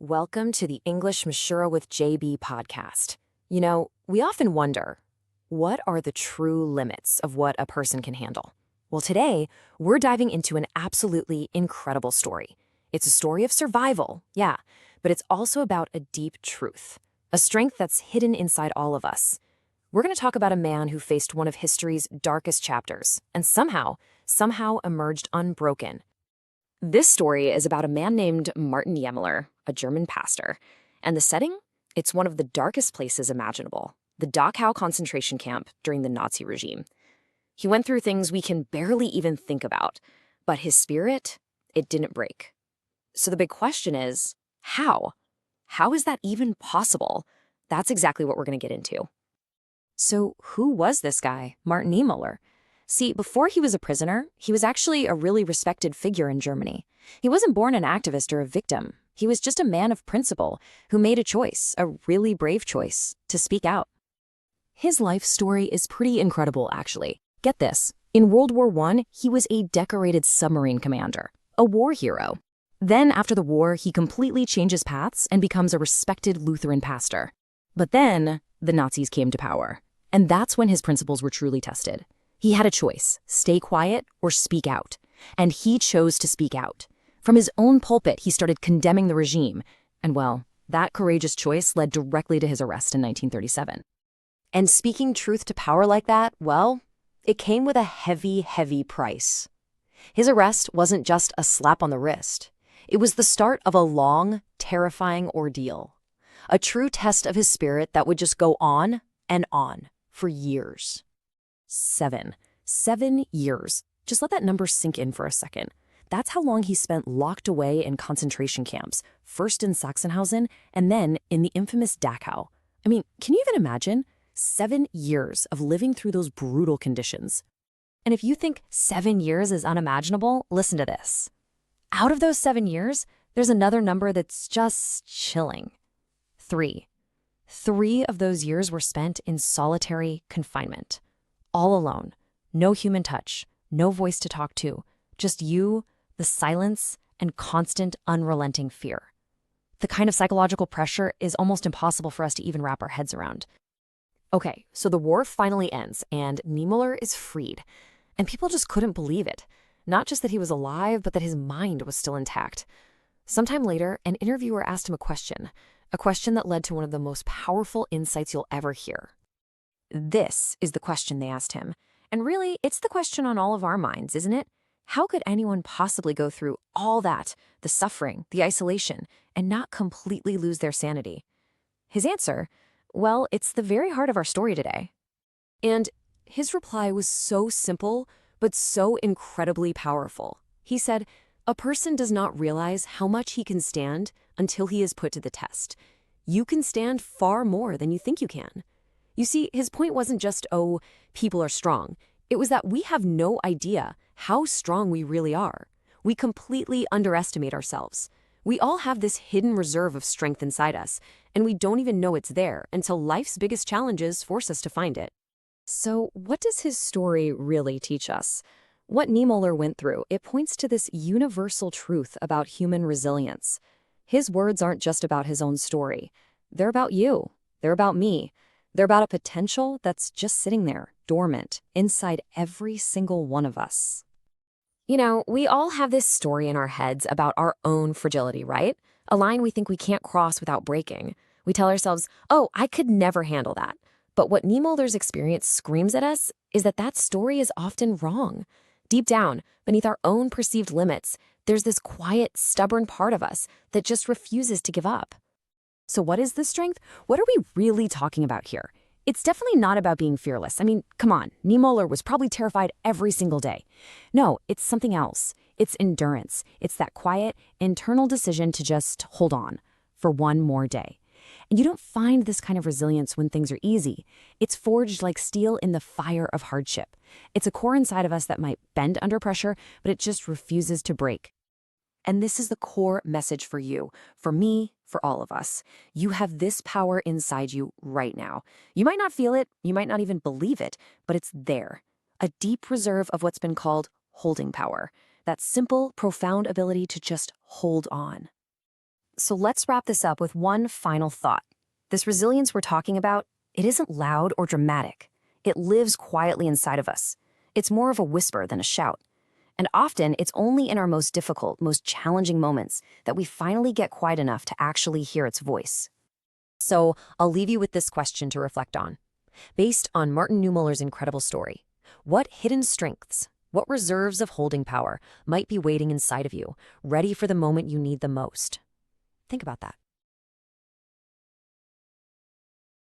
Welcome to the English Matura with JB podcast. You know, we often wonder, what are the true limits of what a person can handle? Well, today, we're diving into an absolutely incredible story. It's a story of survival, yeah, but it's also about a deep truth, a strength that's hidden inside all of us. We're going to talk about a man who faced one of history's darkest chapters and somehow emerged unbroken. This story is about a man named Martin Niemöller, a German pastor. And the setting? It's one of the darkest places imaginable, the Dachau concentration camp during the Nazi regime. He went through things we can barely even think about, but his spirit, it didn't break. So the big question is, how? How is that even possible? That's exactly what we're going to get into. So who was this guy, Martin Niemöller? See, before he was a prisoner, he was actually a really respected figure in Germany. He wasn't born an activist or a victim. He was just a man of principle who made a choice, a really brave choice, to speak out. His life story is pretty incredible, actually. Get this. In World War I, he was a decorated submarine commander, a war hero. Then, after the war, he completely changes paths and becomes a respected Lutheran pastor. But then, the Nazis came to power. And that's when his principles were truly tested. He had a choice, stay quiet or speak out. And he chose to speak out. From his own pulpit, he started condemning the regime. And well, that courageous choice led directly to his arrest in 1937. And speaking truth to power like that, well, it came with a heavy, heavy price. His arrest wasn't just a slap on the wrist. It was the start of a long, terrifying ordeal. A true test of his spirit that would just go on and on for years. 7 years. Just let that number sink in for a second. That's how long he spent locked away in concentration camps, first in Sachsenhausen and then in the infamous Dachau. I mean, can you even imagine? 7 years of living through those brutal conditions. And if you think 7 years is unimaginable, listen to this. Out of those 7 years, there's another number that's just chilling. 3. 3 of those years were spent in solitary confinement. All alone, no human touch, no voice to talk to, just you, the silence, and constant, unrelenting fear. The kind of psychological pressure is almost impossible for us to even wrap our heads around. Okay, so the war finally ends, and Niemöller is freed. And people just couldn't believe it. Not just that he was alive, but that his mind was still intact. Sometime later, an interviewer asked him a question that led to one of the most powerful insights you'll ever hear. This is the question they asked him. And really, it's the question on all of our minds, isn't it? How could anyone possibly go through all that, the suffering, the isolation, and not completely lose their sanity? His answer, well, it's the very heart of our story today. And his reply was so simple, but so incredibly powerful. He said, "A person does not realize how much he can stand until he is put to the test. You can stand far more than you think you can." You see, his point wasn't just, oh, people are strong. It was that we have no idea how strong we really are. We completely underestimate ourselves. We all have this hidden reserve of strength inside us, and we don't even know it's there until life's biggest challenges force us to find it. So what does his story really teach us? What Niemöller went through, it points to this universal truth about human resilience. His words aren't just about his own story. They're about you. They're about me. They're about a potential that's just sitting there, dormant, inside every single one of us. You know, we all have this story in our heads about our own fragility, right? A line we think we can't cross without breaking. We tell ourselves, oh, I could never handle that. But what Niemöller's experience screams at us is that that story is often wrong. Deep down, beneath our own perceived limits, there's this quiet, stubborn part of us that just refuses to give up. So what is this strength? What are we really talking about here? It's definitely not about being fearless. I mean, come on, Niemöller was probably terrified every single day. No, it's something else. It's endurance. It's that quiet, internal decision to just hold on for one more day. And you don't find this kind of resilience when things are easy. It's forged like steel in the fire of hardship. It's a core inside of us that might bend under pressure, but it just refuses to break. And this is the core message for you, for me, for all of us. You have this power inside you right now. You might not feel it, you might not even believe it, but it's there. A deep reserve of what's been called holding power. That simple, profound ability to just hold on. So let's wrap this up with one final thought. This resilience we're talking about, it isn't loud or dramatic. It lives quietly inside of us. It's more of a whisper than a shout. And often, it's only in our most difficult, most challenging moments that we finally get quiet enough to actually hear its voice. So I'll leave you with this question to reflect on. Based on Martin Niemöller's incredible story, what hidden strengths, what reserves of holding power might be waiting inside of you, ready for the moment you need them most? Think about that.